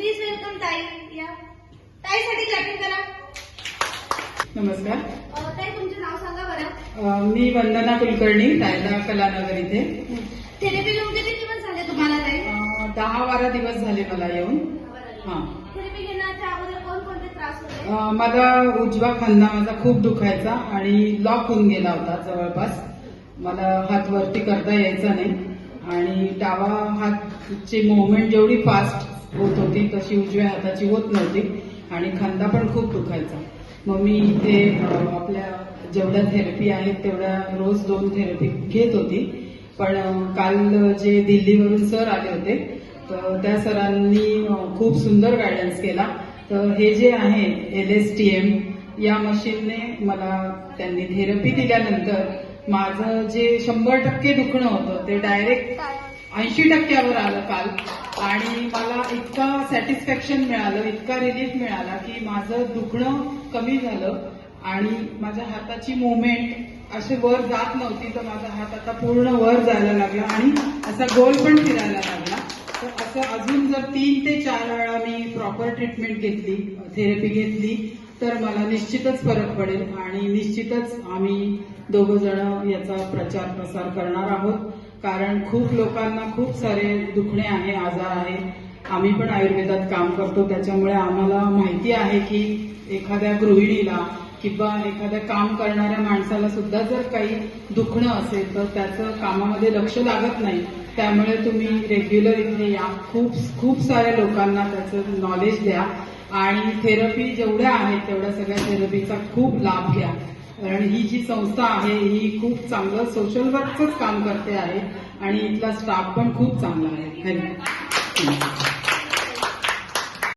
Please welcome ताई. या ताईसाठी clapping करा. नमस्कार. ताई तुमचं नाव सांगा बरं. मी वंदना कुलकर्णी, रायला कलानगर इथे. थेरपी घेऊन किती दिवस झाले तुम्हाला ताई? 10-12 दिवस झाले मला येऊन. हां. थेरपी घेण्याच्या अगोदर कोणकोणते त्रास होते? मला उजवा खांदा माझा खूप दुखायचा आणि लॉक होऊन गेला होता जवळपास. मला हात वरती करता यायचा नाही आणि डावा हातची मुवमेंट जेवढी फास्ट होत होती तशी उजव्या हाताची होत नव्हती आणि खांदा पण खूप दुखायचा. मग मी इथे आपल्या जेवढ्या थेरपी आहेत तेवढ्या रोज 2 थेरपी घेत होती. पण काल जे दिल्लीवरून सर आले होते तर त्या सरांनी खूप सुंदर गायडन्स केला. तर हे जे आहे LSTM या मशीनने मला त्यांनी थेरपी दिल्यानंतर माझं जे 100% दुखणं होतं ते डायरेक्ट 80%वर आलं काल. आणि मला इतका सॅटिस्फॅक्शन मिळालं, इतका रिलीफ मिळाला की माझं दुखणं कमी झालं आणि माझ्या हाताची मुवमेंट असे वर जात नव्हती तर माझा हात आता पूर्ण वर जायला लागला आणि असा गोल पण फिरायला लागला. तर असं अजून जर 3 ते 4 वेळा मी प्रॉपर ट्रीटमेंट घेतली, थेरपी घेतली तर मला निश्चितच फरक पडेल आणि निश्चितच आम्ही दोघं जण याचा प्रचार प्रसार करणार आहोत. कारण खूप लोकांना खूप सारे दुखणे आहे, आजार आहे. आम्ही पण आयुर्वेदात काम करतो त्याच्यामुळे आम्हाला माहिती आहे की एखाद्या गृहिणीला किंवा एखाद्या काम करणाऱ्या माणसाला सुद्धा जर काही दुखणं असेल तर त्याचं कामामध्ये लक्ष लागत नाही. त्यामुळे तुम्ही रेग्युलर इथे या, खूप साऱ्या लोकांना त्याचं नॉलेज द्या आणि थेरपी जेवढ्या आहेत तेवढ्या सगळ्या थेरपीचा खूप लाभ घ्या. कारण ही जी संस्था आहे ही खूप चांगलं सोशल वर्कचंच काम करते आहे आणि इथला स्टाफ पण खूप चांगला आहे. धन्यवाद.